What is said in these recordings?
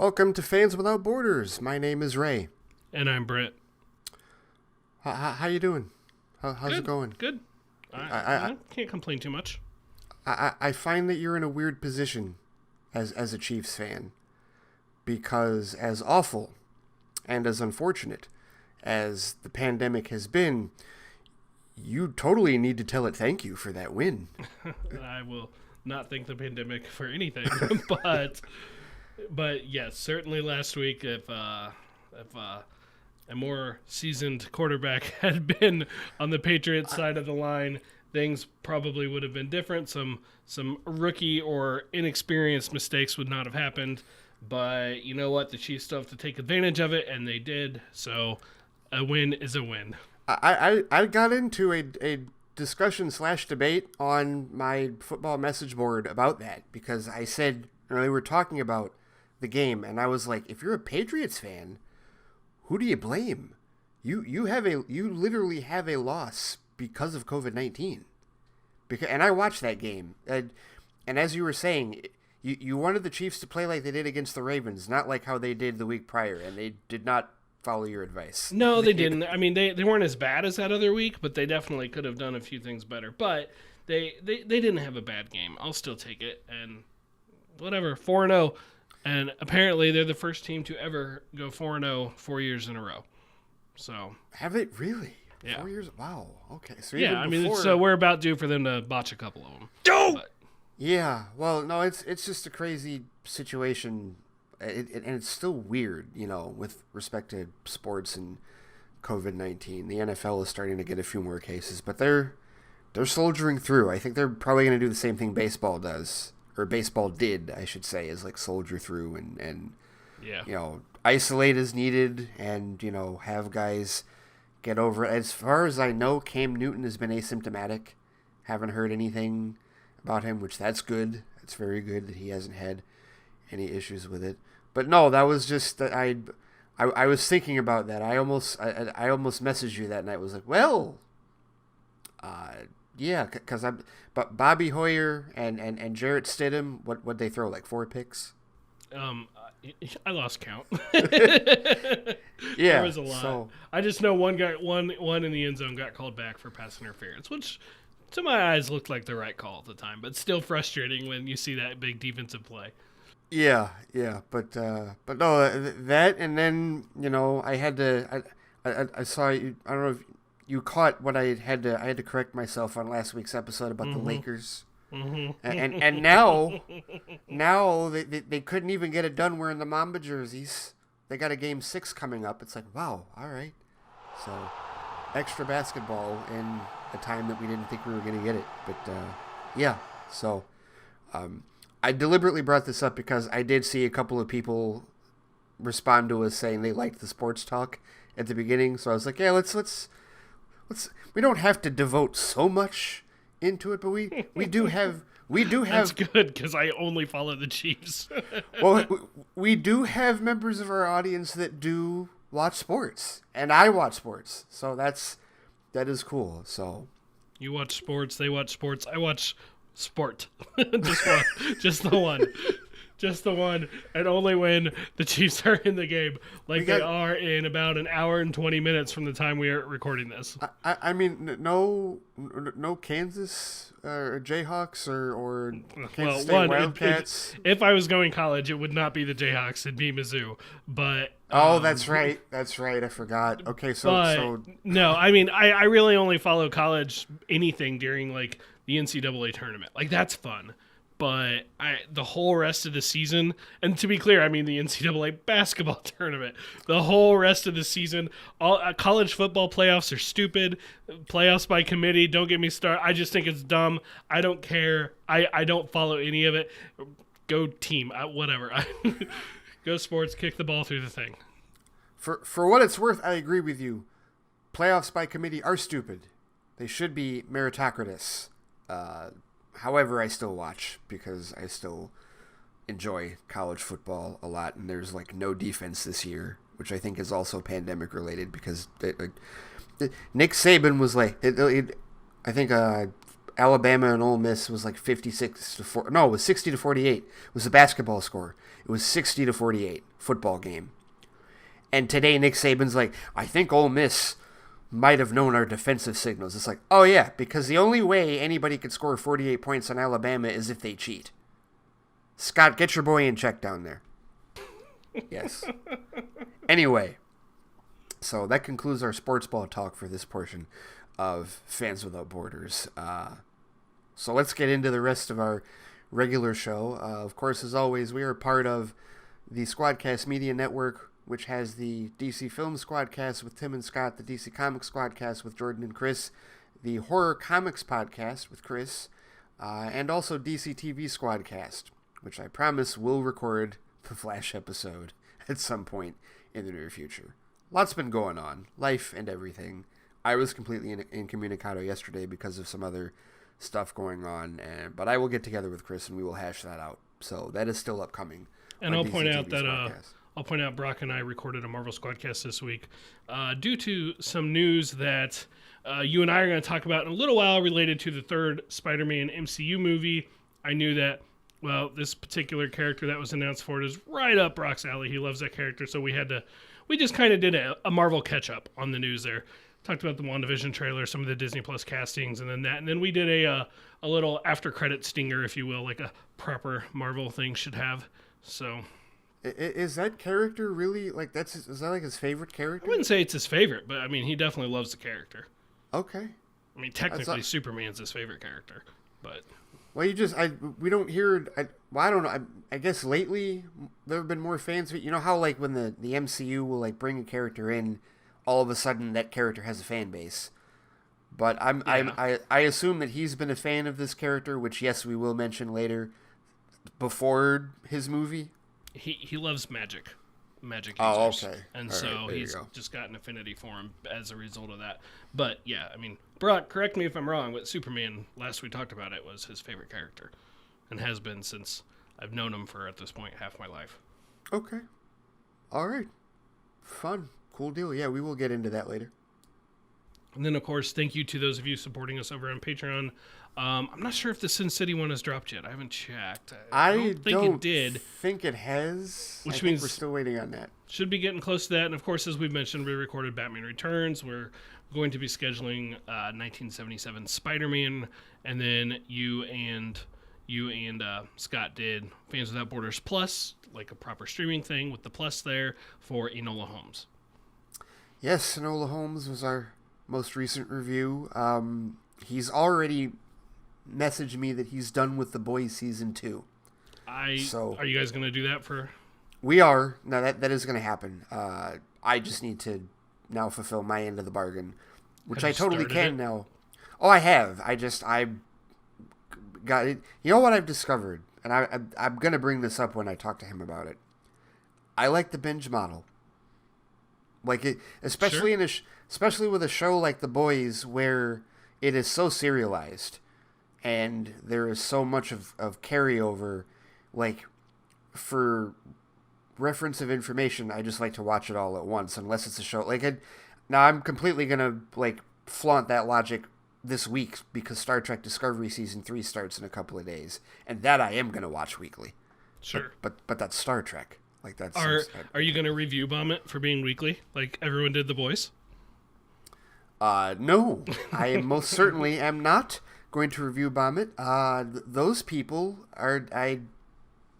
Welcome to Fans Without Borders. My name is Ray. And I'm Brent. How you doing? How's Good, it going? Good. I can't complain too much. I find that you're in a weird position as a Chiefs fan, because as awful and as unfortunate as the pandemic has been, you totally need to tell it thank you for that win. I will not thank the pandemic for anything, but yes, certainly last week, if a more seasoned quarterback had been on the Patriots side of the line, things probably would have been different. Some rookie or inexperienced mistakes would not have happened. But you know what? The Chiefs still have to take advantage of it, and they did. So a win is a win. I got into a discussion / debate on my football message board about that, because I said, we were talking about the game, and I was like, if you're a Patriots fan, who do you blame? You literally have a loss because of COVID-19. And I watched that game, and as you were saying, you wanted the Chiefs to play like they did against the Ravens, not like how they did the week prior, and they did not follow your advice. No, they didn't. I mean, they weren't as bad as that other week, but they definitely could have done a few things better. But they didn't have a bad game. I'll still take it, and whatever, 4-0. And apparently they're the first team to ever go 4-0 4 years in a row. So have they really? Yeah. 4 years? Wow. Okay. So yeah, I mean, so we're about due for them to botch a couple of them. But, yeah. Well, no, it's just a crazy situation, and it's still weird, with respect to sports and COVID-19. The NFL is starting to get a few more cases, but they're soldiering through. I think they're probably going to do the same thing baseball does. Or baseball did, I should say, is like soldier through and isolate as needed, and have guys get over it. As far as I know, Cam Newton has been asymptomatic. Haven't heard anything about him, which that's good. It's very good that he hasn't had any issues with it. But no, that was just that I was thinking about that. I almost messaged you that night. Was like, well, yeah, because but Bobby Hoyer and Jarrett Stidham, what they throw, like 4 picks? I lost count. Yeah, there was a lot. So, I just know one in the end zone got called back for pass interference, which to my eyes looked like the right call at the time, but still frustrating when you see that big defensive play. Yeah, but no, that, and then I had to I saw you. I don't know if you caught what I had to correct myself on last week's episode about the Lakers. Mm-hmm. And now they couldn't even get it done wearing the Mamba jerseys. They got a game 6 coming up. It's like, wow, all right. So extra basketball in a time that we didn't think we were going to get it. But yeah, so I deliberately brought this up because I did see a couple of people respond to us saying they liked the sports talk at the beginning. So I was like, yeah, let's we don't have to devote so much into it, but we do have That's good, because I only follow the Chiefs. Well, we do have members of our audience that do watch sports, and I watch sports, so that is cool. So you watch sports, they watch sports, I watch sport. just the one, and only when the Chiefs are in the game, they are in about an hour and 20 minutes from the time we are recording this. I mean, no Kansas or Jayhawks or Kansas State Wildcats. If I was going college, it would not be the Jayhawks, it'd be Mizzou. But that's right. I forgot. Okay, so no, I mean, I really only follow college anything during the NCAA tournament. That's fun. But the whole rest of the season, and to be clear, I mean the NCAA basketball tournament, the whole rest of the season, all college football playoffs are stupid. Playoffs by committee, don't get me started. I just think it's dumb. I don't care. I don't follow any of it. Go team, whatever. Go sports, kick the ball through the thing. For what it's worth, I agree with you. Playoffs by committee are stupid. They should be meritocratic. However, I still watch because I still enjoy college football a lot, and there's no defense this year, which I think is also pandemic related, because Nick Saban was I think Alabama and Ole Miss was like 56-4. No, it was 60-48. It was the basketball score. It was 60-48 football game. And today Nick Saban's like, I think Ole Miss might have known our defensive signals. It's like, oh yeah, because the only way anybody could score 48 points on Alabama is if they cheat. Scott, get your boy in check down there. Yes. Anyway, so that concludes our sports ball talk for this portion of Fans Without Borders. So let's get into the rest of our regular show. Of course, as always, we are part of the Squadcast Media Network, which has the DC Film Squadcast with Tim and Scott, the DC Comics Squadcast with Jordan and Chris, the Horror Comics Podcast with Chris, and also DC TV Squadcast, which I promise will record the Flash episode at some point in the near future. Lots been going on, life and everything. I was completely incommunicado yesterday because of some other stuff going on, but I will get together with Chris and we will hash that out. So that is still upcoming. And I'll point out that Brock and I recorded a Marvel Squadcast this week due to some news that you and I are going to talk about in a little while related to the third Spider-Man MCU movie. I knew that, well, this particular character that was announced for it is right up Brock's alley. He loves that character, so we just kind of did a Marvel catch-up on the news there. Talked about the WandaVision trailer, some of the Disney Plus castings, and then we did a little after-credit stinger, if you will, like a proper Marvel thing should have. So, is that character really like is that like his favorite character? I wouldn't say it's his favorite, but I mean he definitely loves the character. Okay. I mean technically Superman's his favorite character, but well, we don't hear. I don't know. I guess lately there have been more fans. You know how like when the MCU will like bring a character in, all of a sudden that character has a fan base. But I assume that he's been a fan of this character, which yes, we will mention later. Before his movie, he loves magic users. Oh, okay. And all so right, he's just got an affinity for him as a result of that. But yeah, I mean, Brock, correct me if I'm wrong, but Superman, last we talked about it, was his favorite character, and has been since I've known him for at this point half my life. Okay. All right. Fun. Cool deal. Yeah, we will get into that later. And then, of course, thank you to those of you supporting us over on Patreon. I'm not sure if the Sin City one has dropped yet. I haven't checked. I don't think it did. Think it has. Which means we're still waiting on that. Should be getting close to that. And, of course, as we've mentioned, we recorded Batman Returns. We're going to be scheduling 1977 Spider-Man. And then you and Scott did Fans Without Borders Plus, like a proper streaming thing with the plus there for Enola Holmes. Yes, Enola Holmes was our most recent review. He's already messaged me that he's done with The Boys season 2. Are you guys going to do that for? We are. No, that is going to happen. I just need to now fulfill my end of the bargain, which I totally can now. Oh, I have. I got it. You know what I've discovered, and I'm going to bring this up when I talk to him about it. I like the binge model. Like it, especially sure. Especially with a show like The Boys, where it is so serialized, and there is so much of carryover. Like, for reference of information, I just like to watch it all at once, unless it's a show now I'm completely gonna like flaunt that logic this week because Star Trek Discovery season 3 starts in a couple of days, and that I am gonna watch weekly. Sure, but that's Star Trek. Like that's. Are you gonna review bomb it for being weekly, like everyone did The Boys? No, I most certainly am not going to review bomb it. Those people,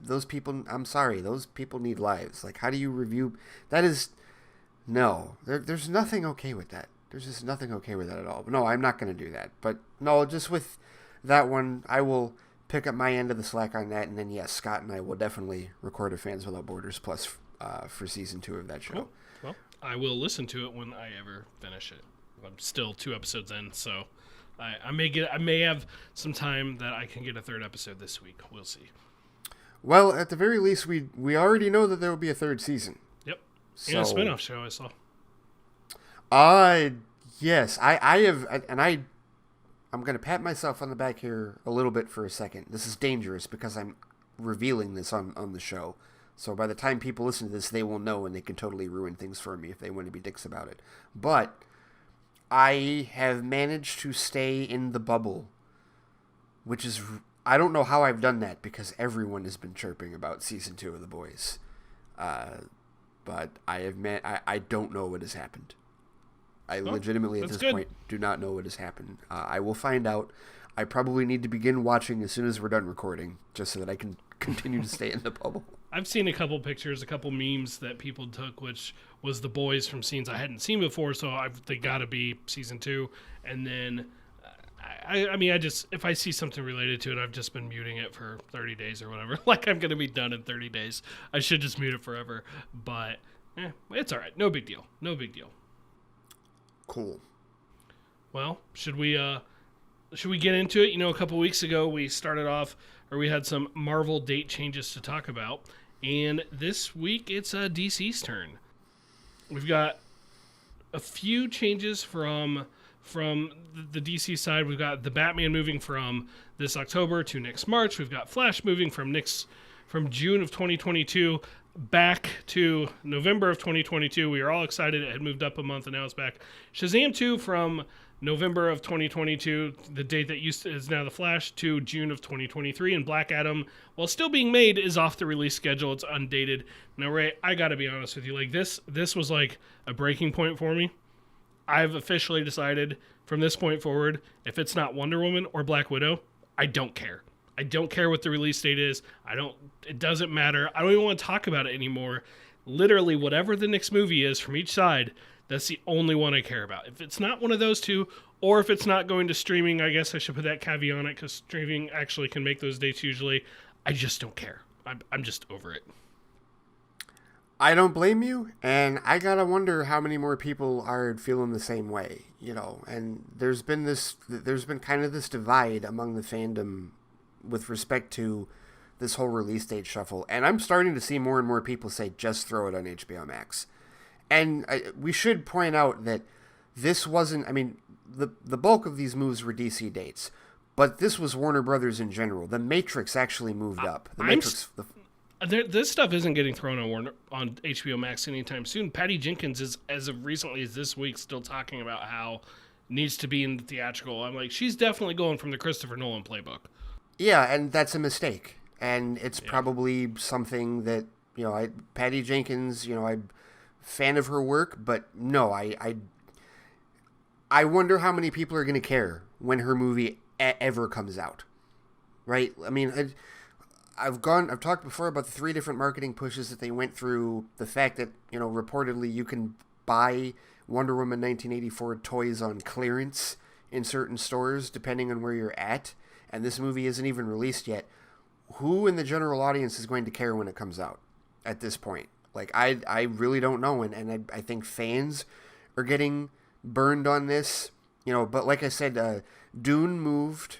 I'm sorry, those people need lives. Like, how do you review? That is, no, there's nothing okay with that. There's just nothing okay with that at all. But no, I'm not going to do that. But no, just with that one, I will pick up my end of the slack on that. And then, yes, Scott and I will definitely record a Fans Without Borders Plus for season 2 of that show. Cool. Well, I will listen to it when I ever finish it. I'm still 2 episodes in, so I may have some time that I can get a 3rd episode this week. We'll see. Well, at the very least, we already know that there will be a 3rd season. Yep. And a spinoff show I saw. Yes, I have, and I'm going to pat myself on the back here a little bit for a second. This is dangerous because I'm revealing this on the show. So by the time people listen to this, they will know, and they can totally ruin things for me if they want to be dicks about it. But I have managed to stay in the bubble which is, I don't know how I've done that because everyone has been chirping about season 2 of The Boys. But I don't know what has happened. I legitimately at this point do not know what has happened. I will find out. I probably need to begin watching as soon as we're done recording, just so that I can continue to stay in the bubble. I've seen a couple pictures, a couple memes that people took, which was the boys from scenes I hadn't seen before, so they got to be season 2. And then, I just, if I see something related to it, I've just been muting it for 30 days or whatever. Like, I'm going to be done in 30 days. I should just mute it forever. But, it's all right. No big deal. No big deal. Cool. Well, should we get into it? A couple weeks ago we started off, or we had some Marvel date changes to talk about, and this week it's DC's turn. We've got a few changes from the DC side. We've got the Batman moving from this October to next March. We've got Flash moving from June of 2022 back to November of 2022. We are all excited. It had moved up a month, and now it's back. Shazam 2 from November of 2022, the date that is now the Flash, to June of 2023. And Black Adam, while still being made, is off the release schedule. It's undated. Now, Ray, I got to be honest with you. Like, this was like a breaking point for me. I've officially decided from this point forward, if it's not Wonder Woman or Black Widow, I don't care. I don't care what the release date is. It doesn't matter. I don't even want to talk about it anymore. Literally, whatever the next movie is from each side, that's the only one I care about. If it's not one of those two, or if it's not going to streaming, I guess I should put that caveat on it, because streaming actually can make those dates usually. I just don't care. I'm just over it. I don't blame you, and I gotta wonder how many more people are feeling the same way, and there's been kind of this divide among the fandom with respect to this whole release date shuffle, and I'm starting to see more and more people say, just throw it on HBO Max. And we should point out that this wasn't, the bulk of these moves were DC dates, but this was Warner Brothers in general. The Matrix actually moved up. This stuff isn't getting thrown on HBO Max anytime soon. Patty Jenkins is, as of recently as this week, still talking about how it needs to be in the theatrical. I'm like, she's definitely going from the Christopher Nolan playbook. Yeah, and that's a mistake. And it's probably something that, Patty Jenkins, I'm fan of her work, but no, I wonder how many people are going to care when her movie ever comes out. Right? I've talked before about the 3 different marketing pushes that they went through, the fact that, reportedly you can buy Wonder Woman 1984 toys on clearance in certain stores depending on where you're at, and this movie isn't even released yet. Who in the general audience is going to care when it comes out at this point? Like, I really don't know, and I think fans are getting burned on this, but like I said, Dune moved,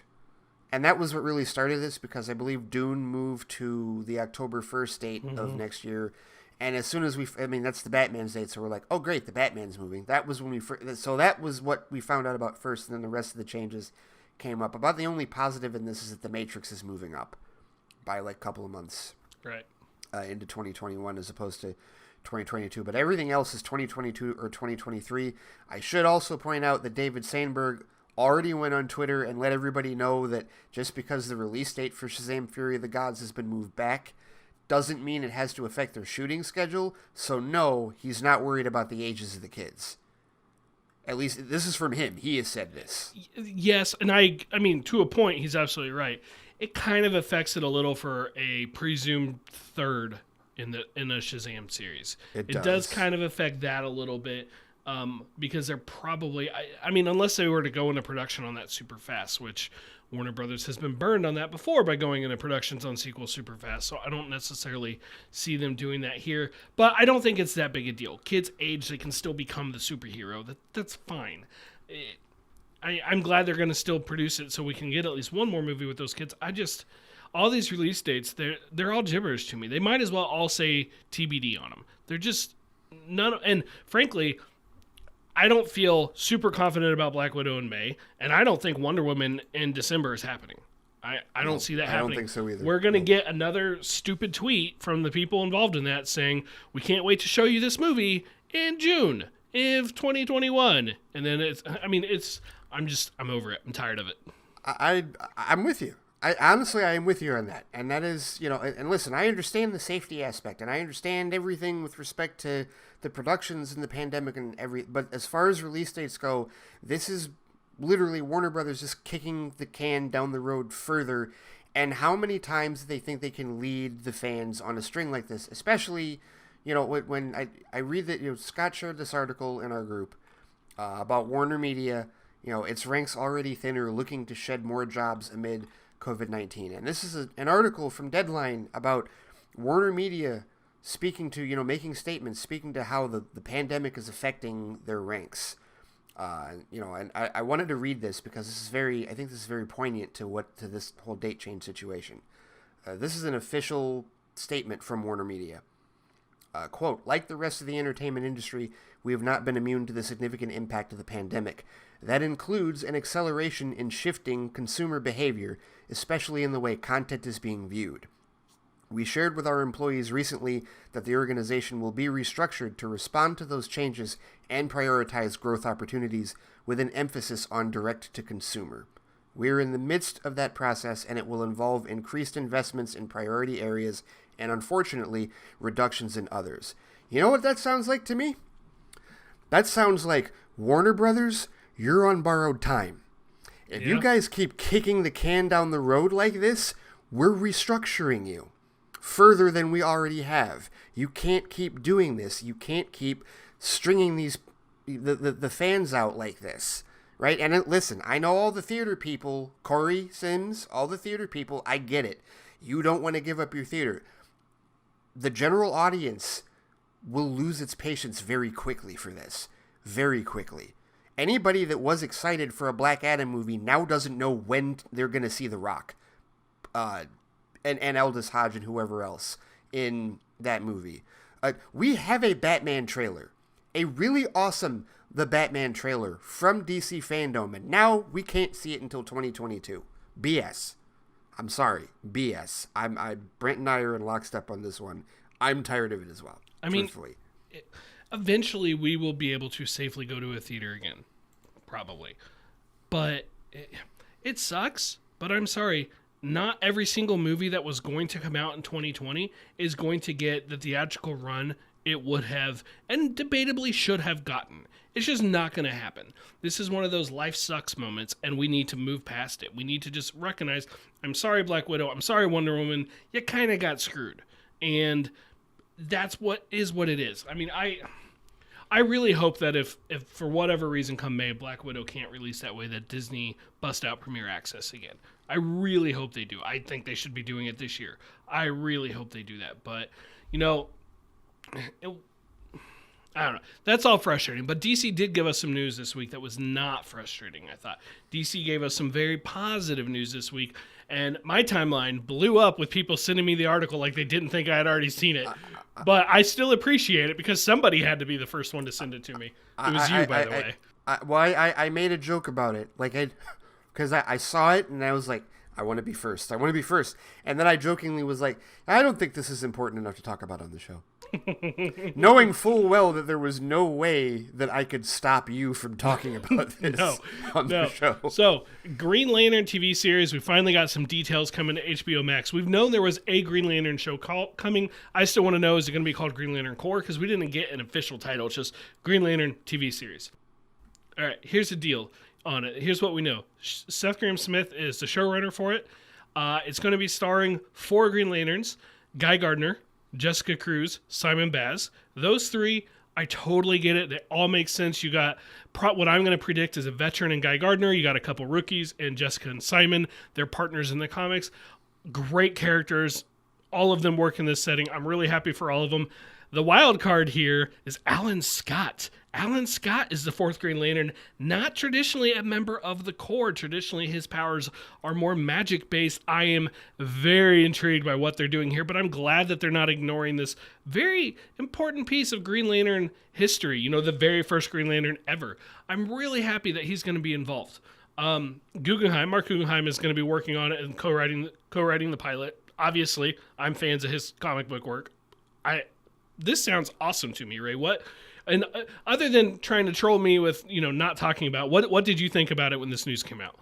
and that was what really started this, because I believe Dune moved to the October 1st date of next year, and as soon as that's the Batman's date, so we're like, oh great, the Batman's moving. That was when that was what we found out about first, and then the rest of the changes came up. About the only positive in this is that the Matrix is moving up by like a couple of months. Right. Into 2021 as opposed to 2022, but everything else is 2022 or 2023. I should also point out that David Sandberg already went on Twitter and let everybody know that just because the release date for Shazam Fury of the Gods has been moved back doesn't mean it has to affect their shooting schedule. So no, he's not worried about the ages of the kids. At least this is from him. He has said this. Yes, and I mean, to a point, he's absolutely right. It kind of affects it a little for a presumed third in the Shazam series. It does kind of affect that a little bit, because they're probably, unless they were to go into production on that super fast, which Warner Brothers has been burned on that before by going into productions on sequels super fast, so I don't necessarily see them doing that here. But I don't think it's that big a deal. Kids age, they can still become the superhero. That's fine. I'm glad they're going to still produce it so we can get at least one more movie with those kids. All these release dates, they're all gibberish to me. They might as well all say TBD on them. They're just and frankly, I don't feel super confident about Black Widow in May, and I don't think Wonder Woman in December is happening. I don't see that happening. I don't think so either. We're going to get another stupid tweet from the people involved in that saying, we can't wait to show you this movie in June of 2021. And then I'm over it. I'm tired of it. I'm with you. I honestly, I am with you on that, and that is, and listen, I understand the safety aspect, and I understand everything with respect to the productions and the pandemic and but as far as release dates go, this is literally Warner Brothers just kicking the can down the road further, and how many times do they think they can lead the fans on a string like this, especially, when I read that, Scott shared this article in our group about Warner Media, its ranks already thinner, looking to shed more jobs amid COVID-19. And this is an article from Deadline about Warner Media speaking to, making statements, speaking to how the pandemic is affecting their ranks. And I wanted to read this because I think this is very poignant to this whole date change situation. This is an official statement from Warner Media. Quote, like the rest of the entertainment industry, we have not been immune to the significant impact of the pandemic. That includes an acceleration in shifting consumer behavior, especially in the way content is being viewed. We shared with our employees recently that the organization will be restructured to respond to those changes and prioritize growth opportunities with an emphasis on direct-to-consumer. We are in the midst of that process, and it will involve increased investments in priority areas and, unfortunately, reductions in others. You know what that sounds like to me? That sounds like, Warner Brothers, you're on borrowed time. If you guys keep kicking the can down the road like this, we're restructuring you further than we already have. You can't keep doing this. You can't keep stringing the fans out like this, right? And listen, I know all the theater people, Corey Sims, all the theater people, I get it. You don't want to give up your theater. The general audience will lose its patience very quickly for this. Very quickly. Anybody that was excited for a Black Adam movie now doesn't know when they're going to see The Rock. And Aldous Hodge and whoever else in that movie. We have a Batman trailer. A really awesome The Batman trailer from DC Fandom. And now we can't see it until 2022. BS. I'm sorry. BS. Brent and I are in lockstep on this one. I'm tired of it as well. Truthfully. Eventually we will be able to safely go to a theater again. Probably. But it sucks. But I'm sorry. Not every single movie that was going to come out in 2020 is going to get the theatrical run it would have and debatably should have gotten. It's just not going to happen. This is one of those life sucks moments, and we need to move past it. We need to just recognize, I'm sorry, Black Widow. I'm sorry, Wonder Woman. You kind of got screwed. And that's what it is. I mean, I really hope that if for whatever reason come May, Black Widow can't release that way, that Disney bust out Premier Access again. I really hope they do. I think they should be doing it this year. I really hope they do that. But, I don't know. That's all frustrating. But DC did give us some news this week that was not frustrating, I thought. DC gave us some very positive news this week. And my timeline blew up with people sending me the article like they didn't think I had already seen it. But I still appreciate it because somebody had to be the first one to send it to me. It was you, by the way. I made a joke about it. Because I saw it and I was like, I want to be first. I want to be first. And then I jokingly was like, I don't think this is important enough to talk about on the show. Knowing full well that there was no way that I could stop you from talking about this on the show. So, Green Lantern TV series, we finally got some details coming to HBO Max. We've known there was a Green Lantern show coming. I still want to know, is it going to be called Green Lantern Corps? Because we didn't get an official title. It's just Green Lantern TV series. All right, here's the deal on it. Here's what we know. Seth Grahame-Smith is the showrunner for it. It's going to be starring 4 Green Lanterns: Guy Gardner, Jessica Cruz, Simon Baz. Those 3, I totally get it. They all make sense. You got what I'm going to predict is a veteran in Guy Gardner. You got a couple rookies in Jessica and Simon. They're partners in the comics. Great characters. All of them work in this setting. I'm really happy for all of them. The wild card here is Alan Scott. Alan Scott is the 4th Green Lantern, not traditionally a member of the Corps. Traditionally, his powers are more magic-based. I am very intrigued by what they're doing here, but I'm glad that they're not ignoring this very important piece of Green Lantern history, the very first Green Lantern ever. I'm really happy that he's going to be involved. Mark Guggenheim is going to be working on it and co-writing the pilot. Obviously, I'm fans of his comic book work. This sounds awesome to me, Ray. What? And other than trying to troll me with, not talking about, what did you think about it when this news came out?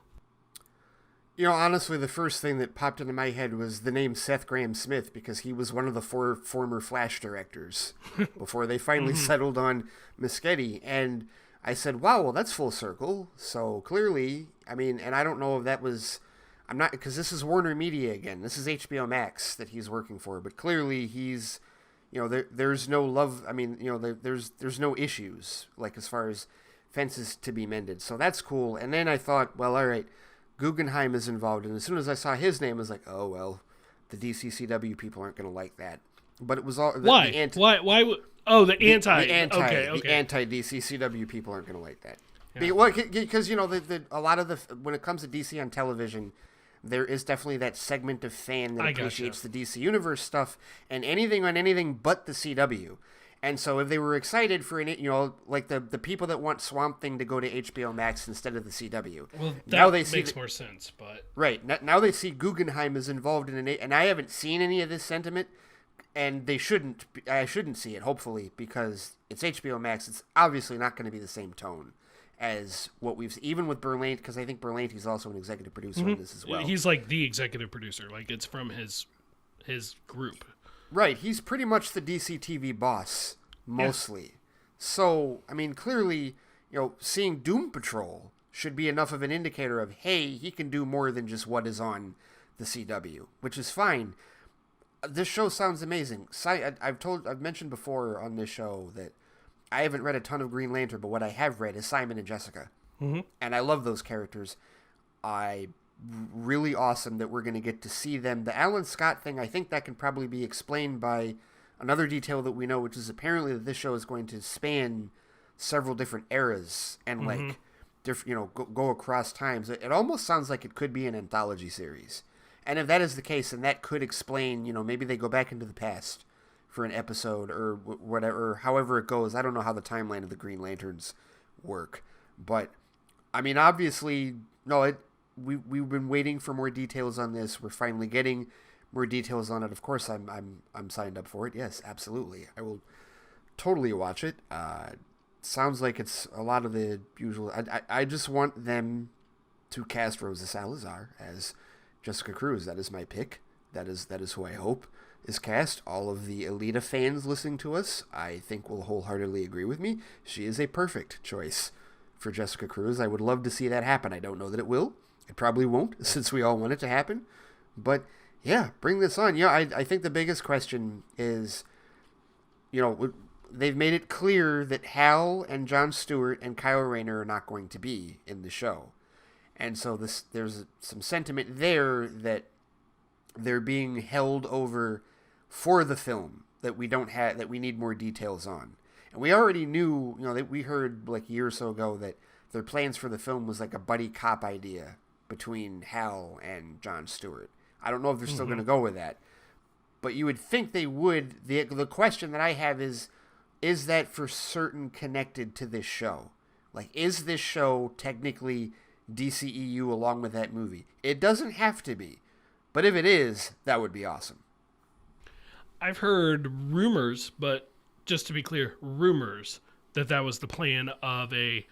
You know, honestly, the first thing that popped into my head was the name Seth Grahame-Smith, because he was one of the 4 former Flash directors before they finally settled on Muschietti. And I said, wow, well, that's full circle. So clearly, I mean, and I don't know if that was, I'm not, because this is Warner Media again. This is HBO Max that he's working for. But clearly he's, you know, there's no love. I mean, you know, there's no issues, like as far as fences to be mended. So that's cool. And then I thought, well, all right, Guggenheim is involved, and as soon as I saw his name, I was like, oh, well, the DCCW people aren't going to like that. But it was all... Why? Why? Oh, the anti... Okay. The anti-DCCW people aren't going to like that. Yeah. Because, you know, a lot of the... When it comes to DC on television, there is definitely that segment of fan that appreciates the DC Universe stuff, and anything on anything but the CW. And so if they were excited for, like the people that want Swamp Thing to go to HBO Max instead of the CW. Well, that makes more sense, but... Right. Now they see Guggenheim is involved in and I haven't seen any of this sentiment, and I shouldn't see it, hopefully, because it's HBO Max. It's obviously not going to be the same tone as what we've seen, even with Berlanti, because I think Berlanti's also an executive producer on this as well. He's like the executive producer. Like, it's from his group. Right, he's pretty much the DC TV boss, mostly. Yeah. So, I mean, clearly, you know, seeing Doom Patrol should be enough of an indicator of, hey, he can do more than just what is on the CW, which is fine. This show sounds amazing. I've mentioned before on this show that I haven't read a ton of Green Lantern, but what I have read is Simon and Jessica. Mm-hmm. And I love those characters. Really awesome that we're going to get to see them. The Alan Scott thing, I think that can probably be explained by another detail that we know, which is apparently that this show is going to span several different eras and like different, go across times. It almost sounds like it could be an anthology series. And if that is the case, then that could explain, maybe they go back into the past for an episode or whatever, however it goes. I don't know how the timeline of the Green Lanterns work, but I mean, obviously, we've been waiting for more details on this. We're finally getting more details on it. Of course, I'm signed up for it. Yes, absolutely. I will totally watch it. Sounds like it's a lot of the usual. I just want them to cast Rosa Salazar as Jessica Cruz. That is my pick. That is who I hope is cast. All of the Alita fans listening to us, I think, will wholeheartedly agree with me. She is a perfect choice for Jessica Cruz. I would love to see that happen. I don't know that it will. It probably won't, since we all want it to happen. But yeah, bring this on. Yeah, I think the biggest question is, they've made it clear that Hal and Jon Stewart and Kyle Rayner are not going to be in the show. And so there's some sentiment there that they're being held over for the film that we don't have, that we need more details on. And we already knew, that we heard like a year or so ago that their plans for the film was like a buddy cop idea between Hal and Jon Stewart. I don't know if they're still going to go with that, but you would think they would. The question that I have is that for certain connected to this show? Like, is this show technically DCEU along with that movie? It doesn't have to be, but if it is, that would be awesome. I've heard rumors, but just to be clear, rumors that was the plan of a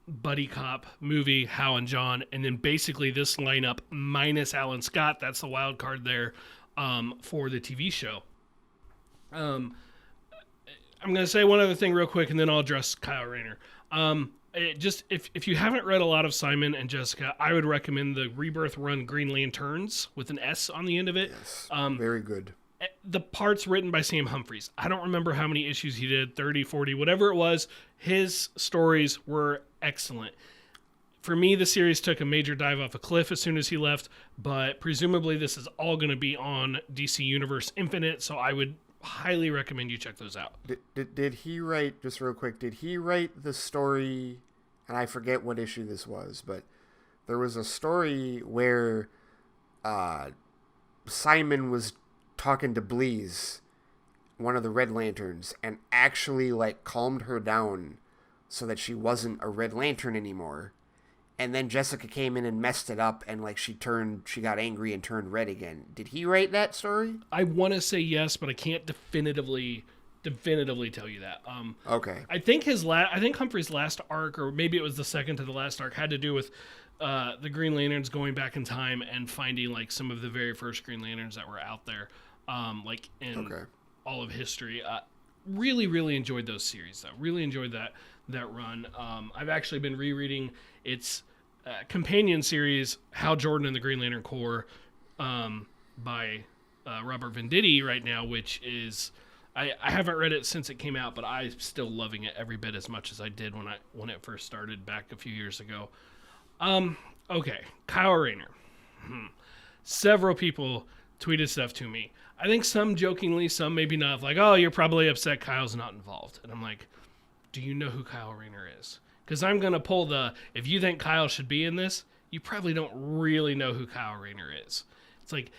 buddy cop movie, Hal and John, and then basically this lineup minus Alan Scott. That's the wild card there for the TV show. I'm going to say one other thing real quick, and then I'll address Kyle Rayner. If you haven't read a lot of Simon and Jessica, I would recommend the Rebirth run Green Lanterns with an S on the end of it. Yes, very good. The parts written by Sam Humphries. I don't remember how many issues he did, 30, 40, whatever it was. His stories were excellent. For me, the series took a major dive off a cliff as soon as he left, but presumably this is all going to be on DC Universe Infinite, so I would highly recommend you check those out. Did he write, just real quick, did he write the story, and I forget what issue this was, but there was a story where Simon was talking to Bleeze, one of the Red Lanterns, and actually like calmed her down so that she wasn't a Red Lantern anymore. And then Jessica came in and messed it up, and like she got angry and turned red again. Did he write that story? I want to say yes, but I can't definitively tell you that. Okay. I think Humphrey's last arc, or maybe it was the second to the last arc, had to do with the Green Lanterns going back in time and finding like some of the very first Green Lanterns that were out there, like in all of history. Really, really enjoyed those series though. Really enjoyed that run. I've actually been rereading its companion series, Hal Jordan and the Green Lantern Corps, by Robert Venditti right now, which is I haven't read it since it came out, but I'm still loving it every bit as much as I did when it first started back a few years ago. Okay, Kyle Rayner. Several people tweeted stuff to me. I think some jokingly, some maybe not. Like, oh, you're probably upset Kyle's not involved. And I'm like, do you know who Kyle Rayner is? Because I'm going to pull if you think Kyle should be in this, you probably don't really know who Kyle Rayner is. It's like,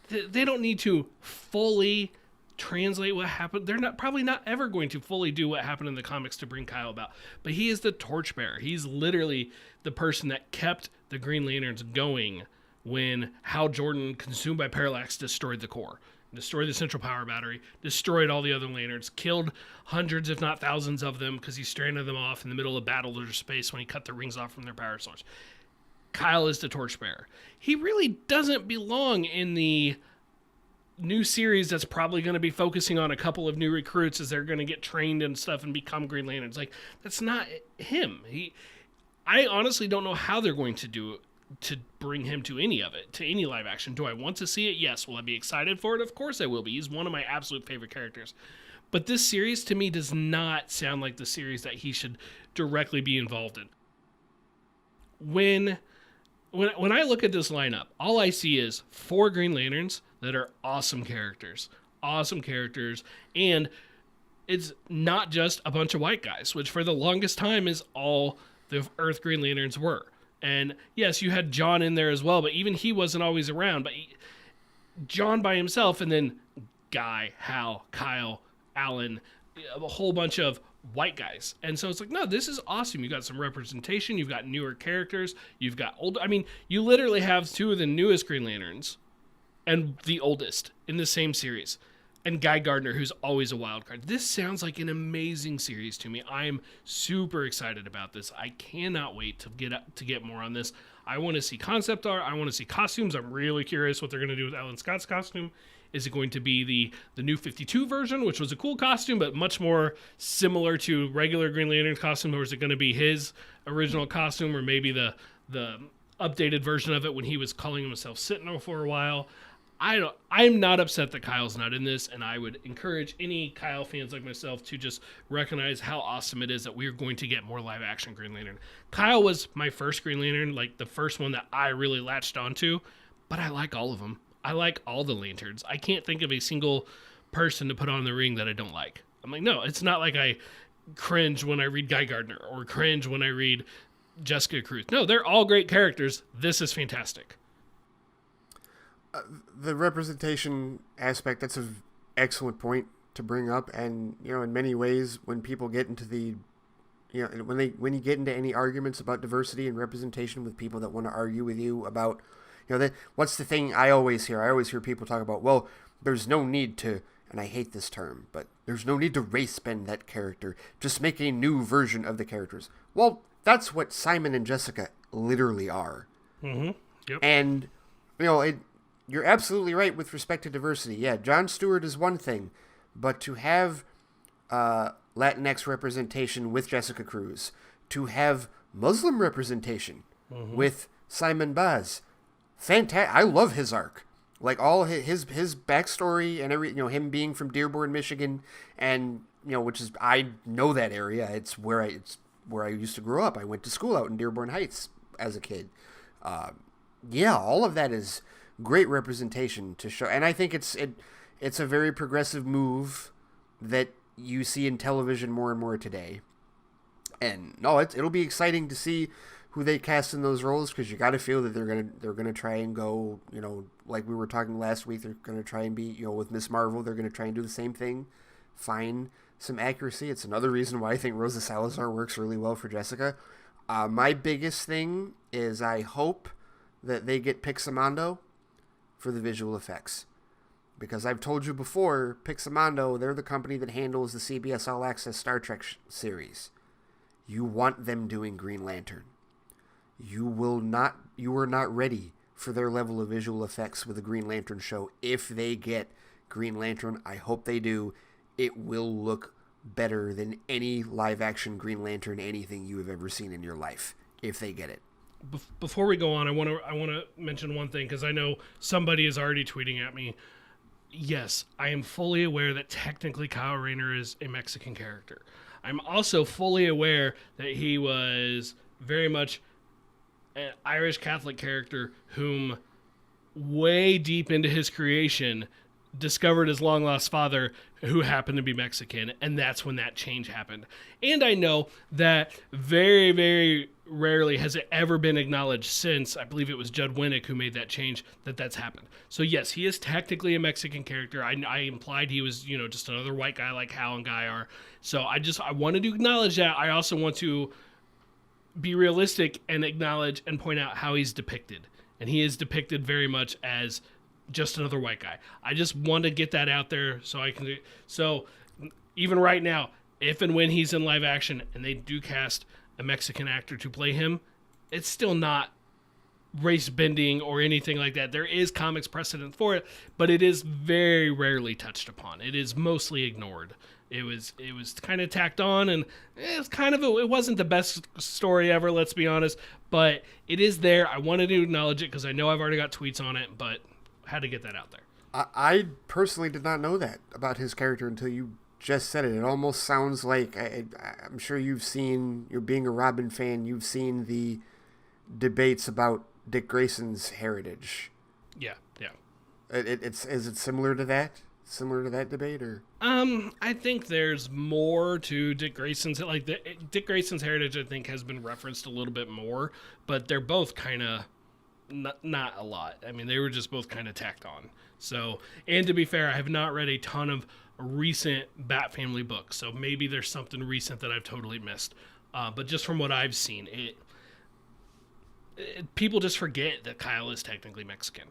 they don't need to fully translate what happened. They're probably not ever going to fully do what happened in the comics to bring Kyle about. But he is the torchbearer. He's literally the person that kept the Green Lanterns going when Hal Jordan, consumed by Parallax, destroyed the core, destroyed the central power battery, destroyed all the other Lanterns, killed hundreds if not thousands of them because he stranded them off in the middle of battle or space when he cut the rings off from their power source. Kyle is the torchbearer. He really doesn't belong in the new series that's probably going to be focusing on a couple of new recruits as they're going to get trained and stuff and become Green Lanterns. Like, that's not him. I honestly don't know how they're going to do it to bring him to any of it, to any live action. Do I want to see it? Yes. Will I be excited for it? Of course I will be. He's one of my absolute favorite characters. But this series to me does not sound like the series that he should directly be involved in. When I look at this lineup, all I see is 4 Green Lanterns that are awesome characters, and it's not just a bunch of white guys, which for the longest time is all the Earth Green Lanterns were. And yes, you had John in there as well, but even he wasn't always around. But John by himself, and then Guy, Hal, Kyle, Alan, a whole bunch of white guys. And so it's like, no, this is awesome. You got some representation. You've got newer characters. You've got older. I mean, you literally have 2 of the newest Green Lanterns and the oldest in the same series. And Guy Gardner, who's always a wild card. This sounds like an amazing series to me. I'm super excited about this. I cannot wait to get more on this. I want to see concept art. I want to see costumes. I'm really curious what they're going to do with Alan Scott's costume. Is it going to be the new 52 version, which was a cool costume, but much more similar to regular Green Lantern's costume, or is it going to be his original costume, or maybe the updated version of it when he was calling himself Sentinel for a while? I'm not upset that Kyle's not in this, and I would encourage any Kyle fans like myself to just recognize how awesome it is that we're going to get more live-action Green Lantern. Kyle was my first Green Lantern, like the first one that I really latched onto, but I like all of them. I like all the Lanterns. I can't think of a single person to put on the ring that I don't like. I'm like, no, it's not like I cringe when I read Guy Gardner or cringe when I read Jessica Cruz. No, they're all great characters. This is fantastic. The representation aspect, that's an excellent point to bring up. And, in many ways, when people get into when you get into any arguments about diversity and representation with people that want to argue with you about, what's the thing I always hear? I always hear people talk about, well, there's no need to, and I hate this term, but there's no need to race bend that character. Just make a new version of the characters. Well, that's what Simon and Jessica literally are. Mm-hmm. Yep. And, you're absolutely right with respect to diversity. Yeah, Jon Stewart is one thing, but to have Latinx representation with Jessica Cruz, to have Muslim representation with Simon Baz, fantastic. I love his arc, like all his backstory and him being from Dearborn, Michigan, and which is, I know that area. It's where I used to grow up. I went to school out in Dearborn Heights as a kid. All of that is great representation to show, and I think it's a very progressive move that you see in television more and more today. And no, it'll be exciting to see who they cast in those roles, because you got to feel that they're gonna try and go, like we were talking last week, they're gonna try and be, with Miss Marvel, they're gonna try and do the same thing, find some accuracy. It's another reason why I think Rosa Salazar works really well for Jessica. My biggest thing is I hope that they get Pixamondo for the visual effects, because I've told you before, Pixamondo, they're the company that handles the CBS All Access Star Trek series. You want them doing Green Lantern. you are not ready for their level of visual effects with the Green Lantern show. If they get Green Lantern, I hope they do, it will look better than any live action Green Lantern anything you have ever seen in your life if they get it. Before we go on, I want to mention one thing, because I know somebody is already tweeting at me. Yes, I am fully aware that technically Kyle Rayner is a Mexican character. I'm also fully aware that he was very much an Irish Catholic character whom, way deep into his creation, discovered his long-lost father, who happened to be Mexican, and that's when that change happened. And I know that very, very rarely has it ever been acknowledged since, I believe it was Judd Winnick who made that change, that that's happened. So yes, he is technically a Mexican character. I implied he was, just another white guy like Hal and Guy are. So I wanted to acknowledge that. I also want to be realistic and acknowledge and point out how he's depicted. And he is depicted very much as just another white guy. I just want to get that out there so I can. So even right now, if and when he's in live action and they do cast a Mexican actor to play him, it's still not race bending or anything like that. There is comics precedent for it, but it is very rarely touched upon. It is mostly ignored. It was kind of tacked on, and it wasn't the best story ever, let's be honest, but it is there. I wanted to acknowledge it because I know I've already got tweets on it, but had to get that out there. I personally did not know that about his character until you just said it. It almost sounds like, I'm sure you're being a Robin fan, you've seen the debates about Dick Grayson's heritage. Yeah. Is it similar to that? Similar to that debate, or? I think there's more to Dick Grayson's. Dick Grayson's heritage, I think, has been referenced a little bit more, but they're both kind of not a lot. I mean, they were just both kind of tacked on. So, and to be fair, I have not read a ton of recent Bat Family books, so maybe there's something recent that I've totally missed. But just from what I've seen, people just forget that Kyle is technically Mexican.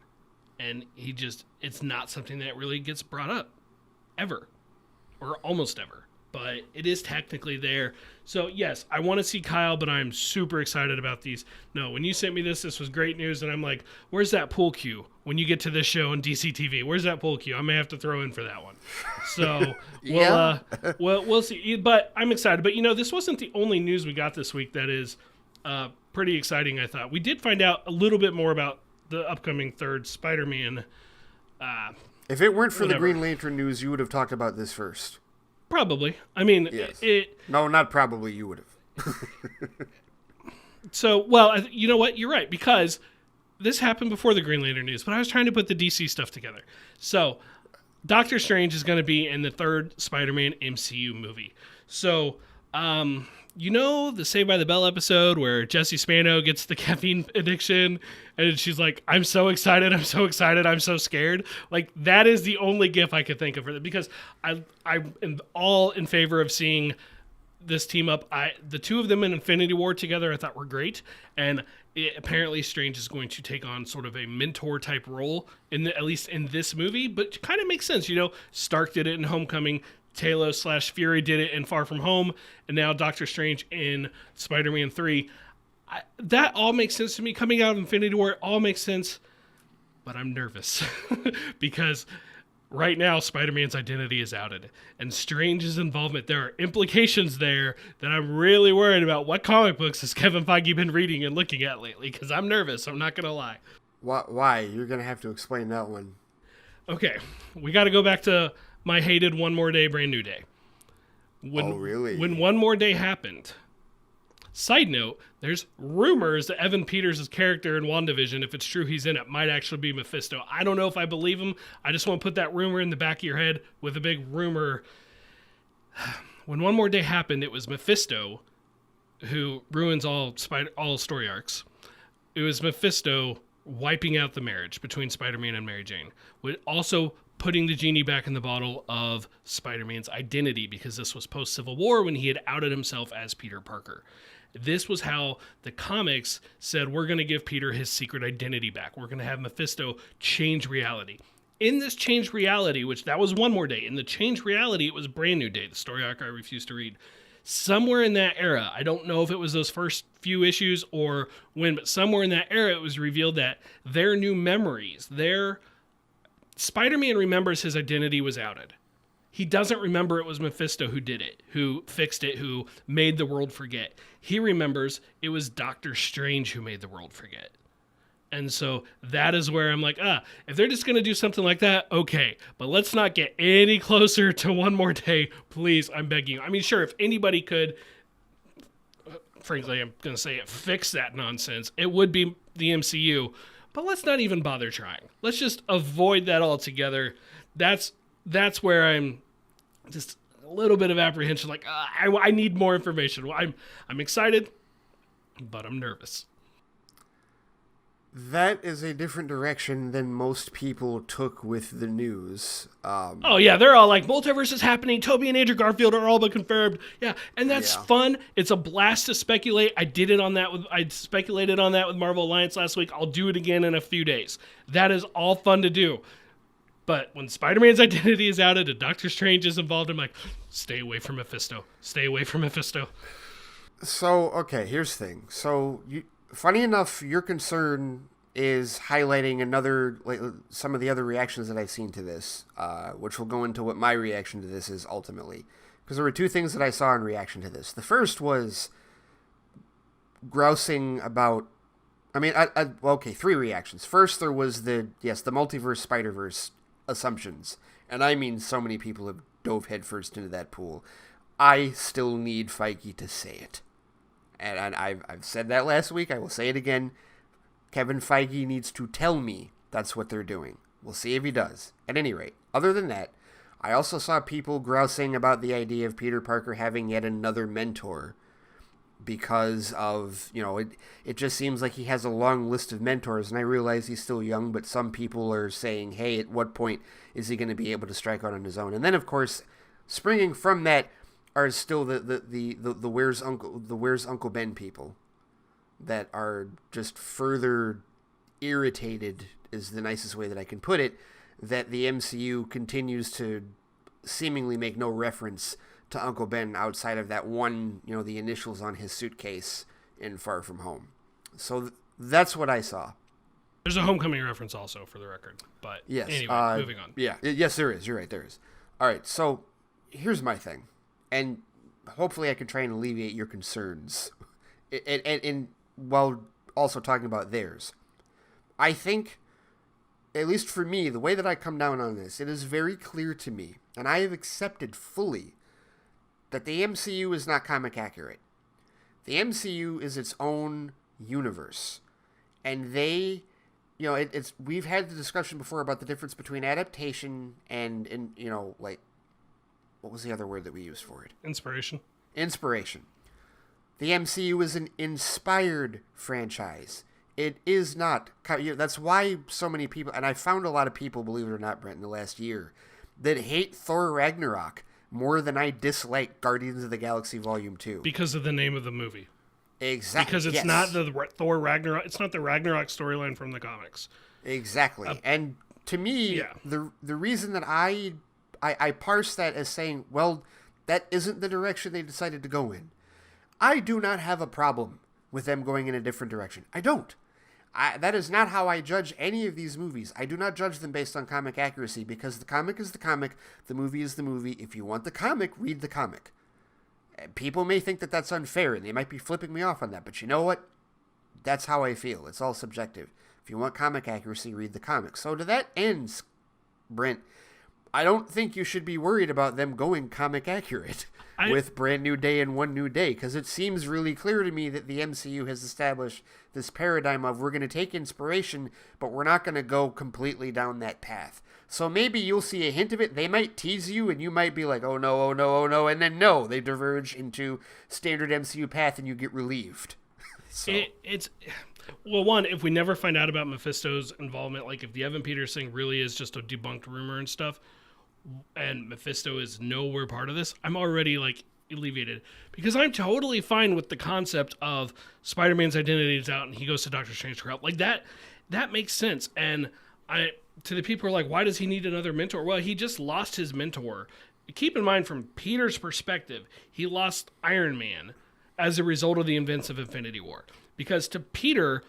And it's not something that really gets brought up ever, or almost ever, but it is technically there. So yes, I want to see Kyle, but I'm super excited about these. No, when you sent me this was great news, and I'm like, where's that pool cue when you get to this show on DC TV? Where's that pool cue? I may have to throw in for that one. So we'll see, but I'm excited. But this wasn't the only news we got this week that is pretty exciting. I thought we did find out a little bit more about the upcoming third Spider-Man. If it weren't for the Green Lantern news, you would have talked about this first. Probably. I mean, yes. No, not probably. You would have. So, well, you know what? You're right, because this happened before the Green Lantern news, but I was trying to put the DC stuff together. So, Doctor Strange is going to be in the third Spider-Man MCU movie. So, the Saved by the Bell episode where Jessie Spano gets the caffeine addiction and she's like, I'm so excited, I'm so scared. Like, that is the only gif I could think of for that, because I am all in favor of seeing this team up. The two of them in Infinity War together I thought were great, and apparently Strange is going to take on sort of a mentor type role at least in this movie, but it kind of makes sense. Stark did it in Homecoming, Talos / Fury did it in Far From Home, and now Doctor Strange in Spider-Man 3. That all makes sense to me. Coming out of Infinity War, it all makes sense, but I'm nervous because right now Spider-Man's identity is outed, and Strange's involvement, there are implications there that I'm really worried about. What comic books has Kevin Feige been reading and looking at lately? Because I'm nervous, I'm not going to lie. Why? You're going to have to explain that one. Okay, we got to go back to my hated One More Day, Brand New Day. Really? When One More Day happened. Side note, there's rumors that Evan Peters' character in WandaVision, if it's true he's in it, might actually be Mephisto. I don't know if I believe him. I just want to put that rumor in the back of your head with a big rumor. When One More Day happened, it was Mephisto who ruins all story arcs. It was Mephisto wiping out the marriage between Spider-Man and Mary Jane. With also putting the genie back in the bottle of Spider-Man's identity, because this was post-Civil War when he had outed himself as Peter Parker. This was how the comics said, we're going to give Peter his secret identity back. We're going to have Mephisto change reality. In this changed reality, which that was One More Day, in the changed reality, it was Brand New Day, the story arc I refused to read. somewhere in that era, I don't know if it was those first few issues or when, but somewhere in that era, it was revealed that their new memories, Spider-Man remembers his identity was outed. He doesn't remember it was Mephisto who did it, who fixed it, who made the world forget. He remembers it was Doctor Strange who made the world forget. And so that is where I'm like, if they're just going to do something like that, okay. But let's not get any closer to One More Day, please. I'm begging you. I mean, sure, if anybody could, frankly, I'm going to say it, fix that nonsense, it would be the MCU. But let's not even bother trying. Let's just avoid that altogether. That's where I'm just a little bit of apprehension. Like, I need more information. I'm excited, but I'm nervous. That is a different direction than most people took with the news. Oh, yeah, they're all like, multiverse is happening. Tobey and Andrew Garfield are all but confirmed. Yeah, and that's fun. It's a blast to speculate. I speculated on that with Marvel Alliance last week. I'll do it again in a few days. That is all fun to do. But when Spider-Man's identity is outed and Doctor Strange is involved, I'm like, stay away from Mephisto. Stay away from Mephisto. So, okay, here's the thing. So, funny enough, your concern is highlighting some of the other reactions that I've seen to this, which will go into what my reaction to this is ultimately. Because there were two things that I saw in reaction to this. The first was grousing about... three reactions. First, there was the multiverse, Spider-Verse assumptions. And I mean, so many people have dove headfirst into that pool. I still need Feige to say it. And I've said that last week. I will say it again. Kevin Feige needs to tell me that's what they're doing. We'll see if he does. At any rate, other than that, I also saw people grousing about the idea of Peter Parker having yet another mentor because of, it just seems like he has a long list of mentors, and I realize he's still young, but some people are saying, hey, at what point is he going to be able to strike out on his own? And then, of course, springing from that are still the Where's Uncle Ben people that are just further irritated, is the nicest way that I can put it, that the MCU continues to seemingly make no reference to Uncle Ben outside of that one, the initials on his suitcase in Far From Home. So that's what I saw. There's a Homecoming reference also, for the record. But yes, anyway, moving on. Yeah, yes, there is. You're right, there is. All right, so here's my thing. And hopefully I can try and alleviate your concerns. And while also talking about theirs. I think, at least for me, the way that I come down on this, it is very clear to me, and I have accepted fully, that the MCU is not comic accurate. The MCU is its own universe. And they, we've had the discussion before about the difference between adaptation and what was the other word that we used for it? Inspiration. The MCU is an inspired franchise. It is not. That's why so many people, and I found a lot of people, believe it or not, Brent, in the last year, that hate Thor Ragnarok more than I dislike Guardians of the Galaxy Volume 2. Because of the name of the movie. Exactly. Because it's not the Thor Ragnarok. It's not the Ragnarok storyline from the comics. Exactly. And to me, the reason that I parse that as saying, well, that isn't the direction they decided to go in. I do not have a problem with them going in a different direction. I don't. That is not how I judge any of these movies. I do not judge them based on comic accuracy, because the comic is the comic, the movie is the movie. If you want the comic, read the comic. People may think that that's unfair, and they might be flipping me off on that, but you know what? That's how I feel. It's all subjective. If you want comic accuracy, read the comic. So to that end, Brent, I don't think you should be worried about them going comic accurate with Brand New Day and One New Day, because it seems really clear to me that the MCU has established this paradigm of we're going to take inspiration, but we're not going to go completely down that path. So maybe you'll see a hint of it. They might tease you, and you might be like, oh no, oh no, oh no, and then no, they diverge into standard MCU path, and you get relieved. It's... Well, one, if we never find out about Mephisto's involvement, like if the Evan Peters thing really is just a debunked rumor and stuff, and Mephisto is nowhere part of this, I'm already alleviated, because I'm totally fine with the concept of Spider-Man's identity is out and he goes to Doctor Strange for help. That makes sense. And to the people who are like, why does he need another mentor? Well, he just lost his mentor keep in mind from Peter's perspective, he lost Iron Man as a result of the events of Infinity War. Because to Peter,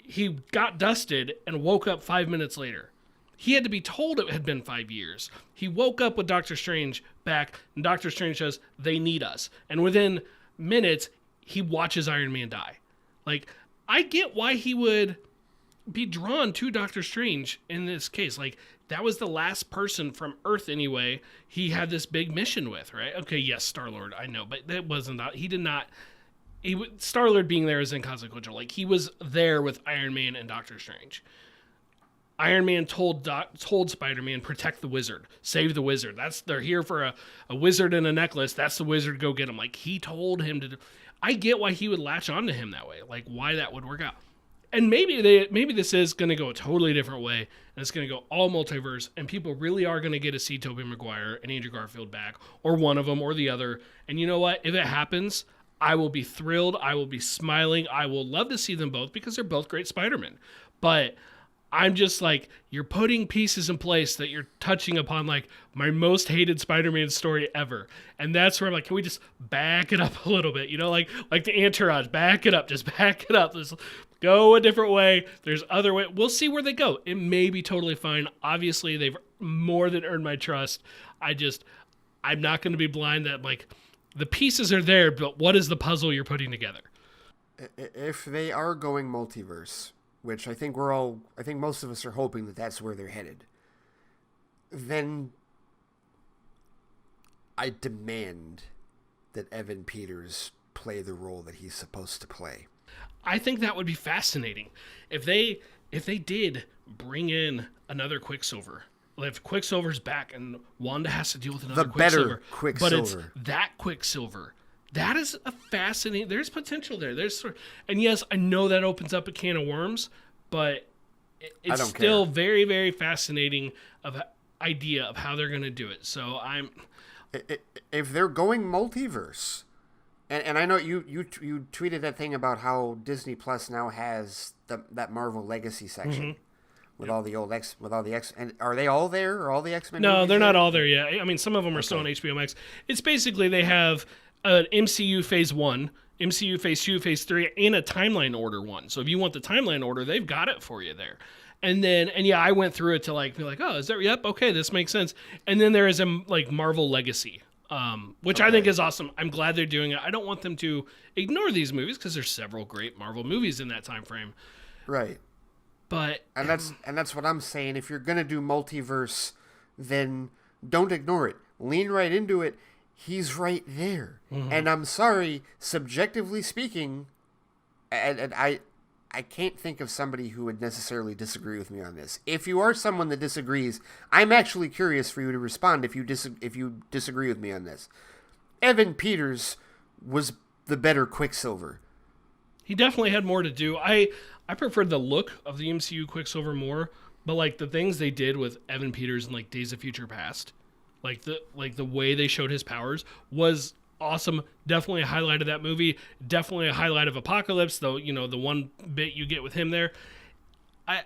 he got dusted and woke up 5 minutes later. He had to be told it had been 5 years. He woke up with Doctor Strange back, and Doctor Strange says, they need us. And within minutes, he watches Iron Man die. Like, I get why he would be drawn to Doctor Strange in this case. Like, that was the last person from Earth anyway he had this big mission with, right? Okay, yes, Star-Lord, I know, but that wasn't that. He did not... Star-Lord being there is inconsequential. Like, he was there with Iron Man and Doctor Strange. Iron Man told Spider-Man, protect the wizard, save the wizard. They're here for a wizard and a necklace. That's the wizard. Go get him. Like, he told him to do. I get why he would latch onto him that way. Like, why that would work out. And maybe this is going to go a totally different way, and it's going to go all multiverse, and people really are going to get to see Tobey Maguire and Andrew Garfield back, or one of them or the other. And you know what? If it happens, I will be thrilled. I will be smiling. I will love to see them both because they're both great Spider-Man. But I'm just like, you're putting pieces in place that you're touching upon, like, my most hated Spider-Man story ever. And that's where I'm like, can we just back it up a little bit? You know, like the Entourage, back it up, just back it up. Just go a different way. There's other way. We'll see where they go. It may be totally fine. Obviously, they've more than earned my trust. I'm not going to be blind that, like, the pieces are there, but what is the puzzle you're putting together? If they are going multiverse, which I think most of us are hoping that that's where they're headed, then I demand that Evan Peters play the role that he's supposed to play. I think that would be fascinating. If they did bring in another Quicksilver, if Quicksilver's back and Wanda has to deal with another Quicksilver, but it's that Quicksilver. That is a fascinating. There's potential there. And yes, I know that opens up a can of worms, but it's still very, very fascinating of idea of how they're going to do it. So if they're going multiverse, and I know you tweeted that thing about how Disney Plus now has that Marvel Legacy section. With all the old X, and are they all there? Are all the X-Men? No, they're not all there yet. I mean, some of them are still on HBO Max. It's basically they have an MCU Phase 1, MCU Phase 2, Phase 3, and a Timeline Order 1. So if you want the Timeline Order, they've got it for you there. And yeah, I went through it to be like, oh, is there? Yep, okay, this makes sense. And then there is a Marvel Legacy, which I think is awesome. I'm glad they're doing it. I don't want them to ignore these movies because there's several great Marvel movies in that time frame. Right. But and that's what I'm saying. If you're gonna do multiverse, then don't ignore it. Lean right into it. He's right there. And I'm sorry, subjectively speaking, and I can't think of somebody who would necessarily disagree with me on this. If you are someone that disagrees, I'm actually curious for you to respond if you disagree with me on this. Evan Peters was the better Quicksilver. He definitely had more to do. I preferred the look of the MCU Quicksilver more, but like the things they did with Evan Peters in like Days of Future Past, like the way they showed his powers was awesome. Definitely a highlight of that movie. Definitely a highlight of Apocalypse, though, you know, the one bit you get with him there. I'm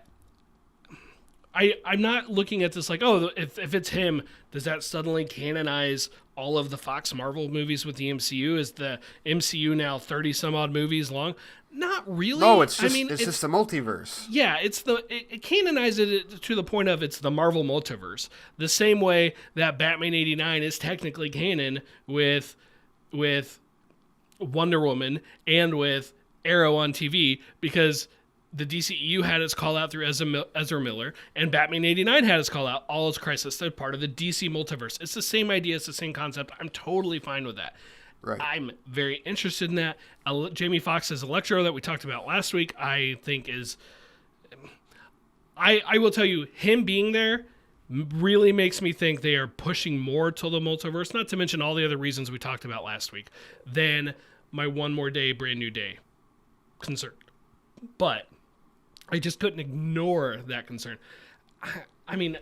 not looking at this like, oh, if it's him, does that suddenly canonize all of the Fox Marvel movies with the MCU? Is the MCU now 30 some odd movies long? Not really. No, it's just it's just a multiverse. Yeah, it canonizes it to the point of it's the Marvel multiverse. The same way that Batman 89 is technically canon with Wonder Woman and with Arrow on TV because the DCEU had its call out through Ezra Miller, and Batman 89 had its call out. All its Crisis. They're part of the DC multiverse. It's the same idea. It's the same concept. I'm totally fine with that. Right. I'm very interested in that. Jamie Foxx's Electro that we talked about last week, I think is... I will tell you, him being there really makes me think they are pushing more to the multiverse, not to mention all the other reasons we talked about last week, than my One More Day, Brand New Day concern. But I just couldn't ignore that concern. I mean,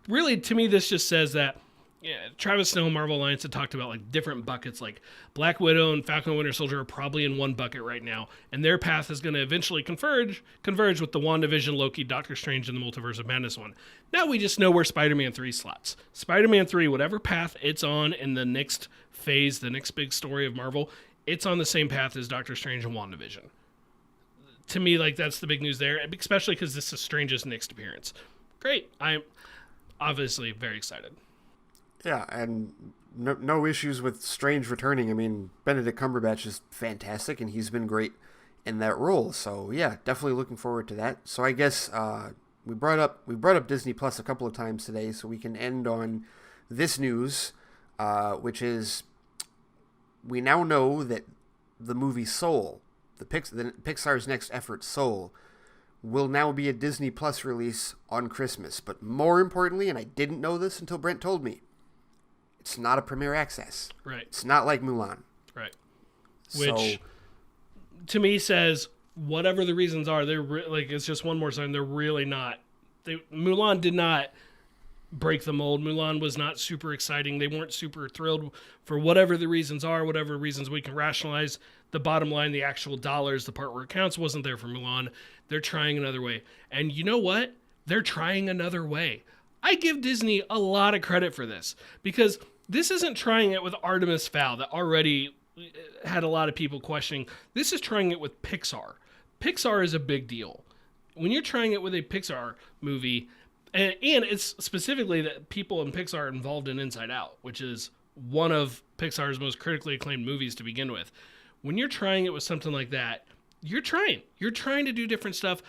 really, to me, this just says that Yeah, Travis Snow, Marvel Alliance had talked about like different buckets. Like Black Widow and Falcon and Winter Soldier are probably in one bucket right now, and their path is going to eventually converge with the WandaVision, Loki, Doctor Strange, and the Multiverse of Madness one. Now we just know where Spider-Man 3 slots. Spider-Man 3, whatever path it's on in the next phase, the next big story of Marvel, it's on the same path as Doctor Strange and WandaVision. To me, like that's the big news there, especially because this is Strange's next appearance. Great, I'm obviously very excited. Yeah, and no issues with Strange returning. I mean, Benedict Cumberbatch is fantastic, and he's been great in that role. So yeah, definitely looking forward to that. So I guess we brought up Disney Plus a couple of times today, so we can end on this news, which is we now know that the movie Soul, the Pixar's next effort, Soul, will now be a Disney Plus release on Christmas. But more importantly, and I didn't know this until Brent told me, it's not a premiere access. Right. It's not like Mulan. Right. Which, to me, says whatever the reasons are, they're like it's just one more sign they're really not. Mulan did not break the mold. Mulan was not super exciting. They weren't super thrilled for whatever the reasons are, whatever reasons we can rationalize. The bottom line, the actual dollars, the part where it counts, wasn't there for Mulan. They're trying another way. And you know what? They're trying another way. I give Disney a lot of credit for this because this isn't trying it with Artemis Fowl that already had a lot of people questioning. This is trying it with Pixar. Pixar is a big deal. When you're trying it with a Pixar movie, and it's specifically that people in Pixar are involved in Inside Out, which is one of Pixar's most critically acclaimed movies to begin with. When you're trying it with something like that, you're trying to do different stuff.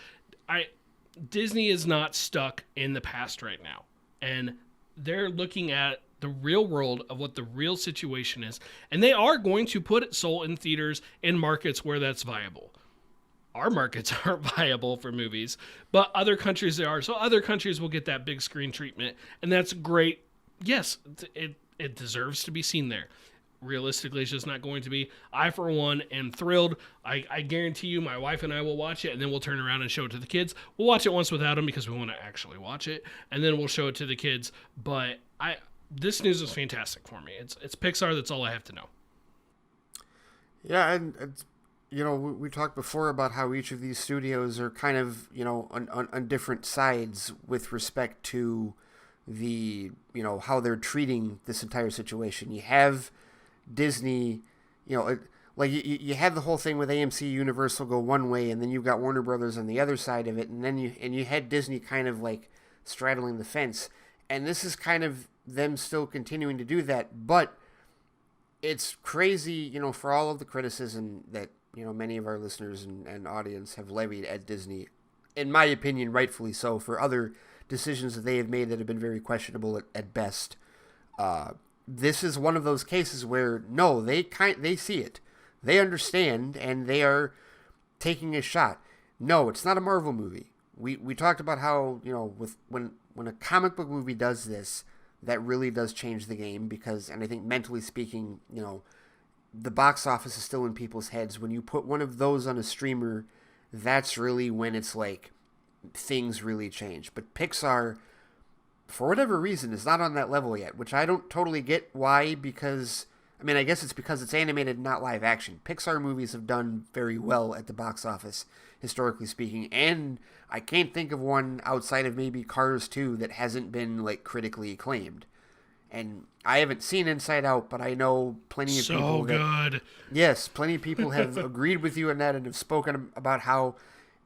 Disney is not stuck in the past right now, and they're looking at the real world of what the real situation is, and they are going to put Soul in theaters in markets where that's viable. Our markets aren't viable for movies, but other countries they are. So other countries will get that big screen treatment, and that's great. Yes, it deserves to be seen there. Realistically, it's just not going to be. I, for one, am thrilled. I guarantee you my wife and I will watch it, and then we'll turn around and show it to the kids. We'll watch it once without them because we want to actually watch it, and then we'll show it to the kids. But this news is fantastic for me. It's Pixar. That's all I have to know. Yeah, and we talked before about how each of these studios are kind of, on different sides with respect to the, how they're treating this entire situation. You have Disney, like you have the whole thing with AMC Universal go one way, and then you've got Warner Brothers on the other side of it, and then you had Disney kind of like straddling the fence. And this is kind of them still continuing to do that, but it's crazy, for all of the criticism that, many of our listeners and audience have levied at Disney, in my opinion, rightfully so, for other decisions that they have made that have been very questionable at best. This is one of those cases where, no, they see it. They understand, and they are taking a shot. No, it's not a Marvel movie. We talked about how, when a comic book movie does this, that really does change the game because, and I think mentally speaking, the box office is still in people's heads. When you put one of those on a streamer, that's really when it's like things really change. But Pixar, for whatever reason, is not on that level yet, which I don't totally get why, because, I guess it's because it's animated, not live action. Pixar movies have done very well at the box office, historically speaking, and I can't think of one outside of maybe Cars 2 that hasn't been, like, critically acclaimed. And I haven't seen Inside Out, but I know plenty of people that... So good. Yes, plenty of people have agreed with you on that and have spoken about how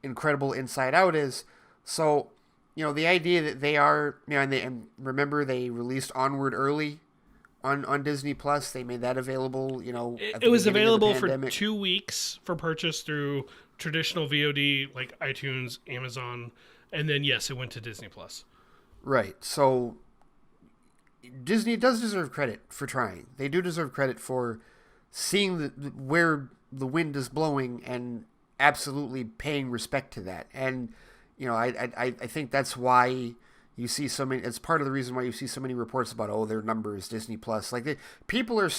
incredible Inside Out is. So, the idea that they are... and remember, they released Onward early on Disney Plus. They made that available, it was available for 2 weeks for purchase through traditional VOD, like iTunes, Amazon, and then, yes, it went to Disney Plus. Right. So Disney does deserve credit for trying. They do deserve credit for seeing where the wind is blowing and absolutely paying respect to that. And, I think that's why you see so many. It's part of the reason why you see so many reports about, their numbers, Disney Plus. Like, people are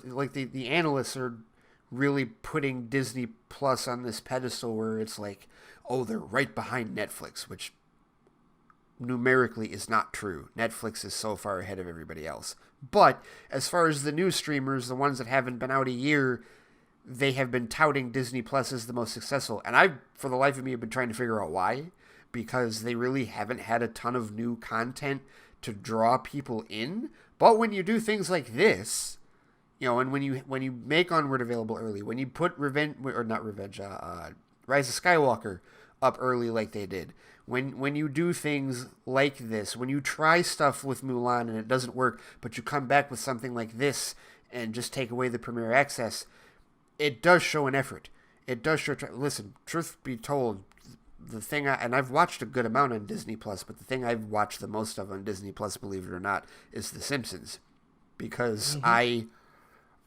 like, the analysts are really putting Disney Plus on this pedestal where it's like, they're right behind Netflix, which numerically is not true. Netflix is so far ahead of everybody else. But as far as the new streamers, the ones that haven't been out a year, they have been touting Disney Plus as the most successful. And I, for the life of me, have been trying to figure out why. Because they really haven't had a ton of new content to draw people in. But when you do things like this, you know, and when you make Onward available early, when you put Rise of Skywalker up early like they did, when you do things like this, when you try stuff with Mulan and it doesn't work, but you come back with something like this and just take away the premiere access, it does show an effort. It does show. Listen, truth be told, the thing and I've watched a good amount on Disney Plus, but the thing I've watched the most of on Disney Plus, believe it or not, is The Simpsons, because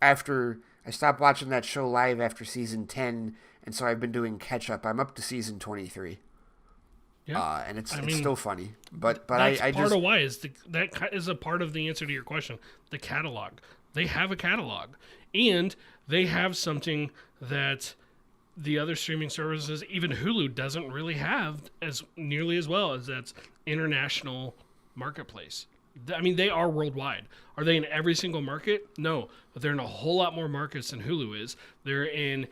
after I stopped watching that show live after season 10, and so I've been doing catch up. I'm up to season 23. Yeah, and it's still funny, but that's I part just of why that is a part of the answer to your question. The catalog, they have a catalog, and they have something that the other streaming services, even Hulu, doesn't really have as nearly as well, as that's international marketplace. I mean, they are worldwide. Are they in every single market? No, but they're in a whole lot more markets than Hulu is. They're in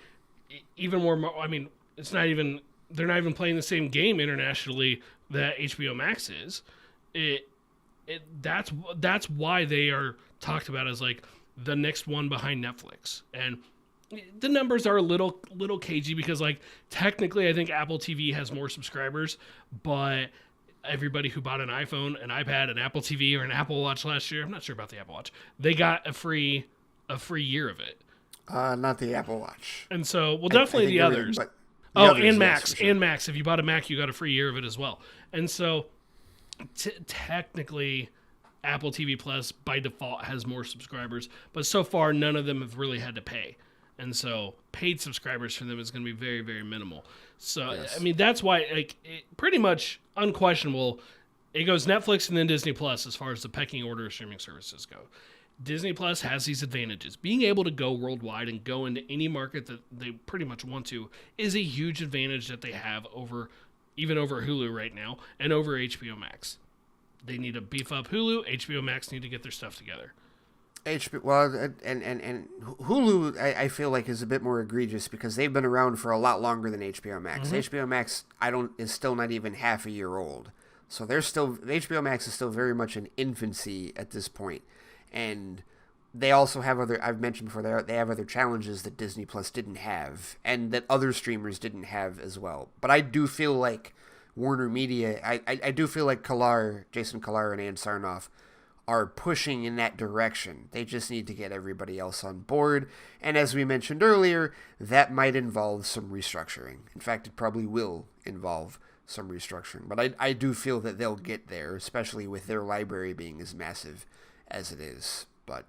even more. I mean, it's not even. They're not even playing the same game internationally that HBO Max is. That's why they are talked about as like the next one behind Netflix. And the numbers are a little cagey because, like, technically I think Apple TV has more subscribers, but everybody who bought an iPhone, an iPad, an Apple TV, or an Apple Watch last year, I'm not sure about the Apple Watch, they got a free year of it. Not the Apple Watch. And so, well, definitely the others. And Max. Yes, sure. And Max. If you bought a Mac, you got a free year of it as well. And so, technically, Apple TV Plus, by default, has more subscribers. But so far, none of them have really had to pay. And so, paid subscribers for them is going to be very, very minimal. So, yes. I mean, that's why, like, pretty much unquestionable, it goes Netflix and then Disney Plus as far as the pecking order of streaming services go. Disney Plus has these advantages. Being able to go worldwide and go into any market that they pretty much want to is a huge advantage that they have over Hulu right now and over HBO Max. They need to beef up Hulu. HBO Max need to get their stuff together. And Hulu, I feel like, is a bit more egregious because they've been around for a lot longer than HBO Max. HBO Max is still not even half a year old, so HBO Max is still very much in infancy at this point. And they also have I've mentioned before, they have other challenges that Disney Plus didn't have and that other streamers didn't have as well. But I do feel like Warner Media, I do feel like Jason Kilar and Ann Sarnoff are pushing in that direction. They just need to get everybody else on board. And as we mentioned earlier, that might involve some restructuring. In fact, it probably will involve some restructuring. But I do feel that they'll get there, especially with their library being as massive as it is. But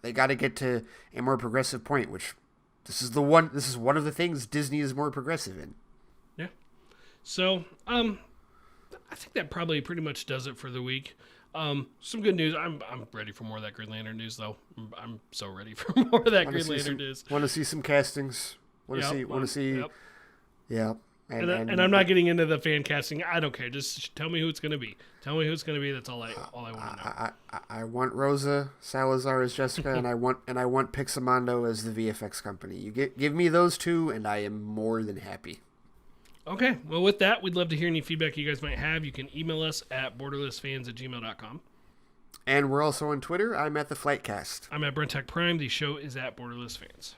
they got to get to a more progressive point, which this is one of the things Disney is more progressive in. Yeah. So, I think that probably pretty much does it for the week. Some good news. I'm ready for more of that Green Lantern news, though. I'm so ready for more of that Green Lantern news. Want to see some castings. Want to see. Yep. Yeah. And I'm not getting into the fan casting. I don't care. Just tell me who it's going to be. Tell me who it's going to be. That's all I want to know. I want Rosa Salazar as Jessica, and I want Pixamondo as the VFX company. You give me those two, and I am more than happy. Okay. Well, with that, we'd love to hear any feedback you guys might have. You can email us at borderlessfans@gmail.com. And we're also on Twitter. I'm at the Flightcast. I'm at Brent Tech Prime. The show is at borderlessfans.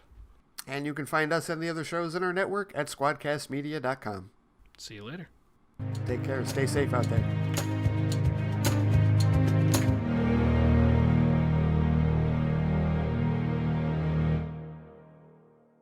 And you can find us and the other shows in our network at squadcastmedia.com. See you later. Take care. Stay safe out there.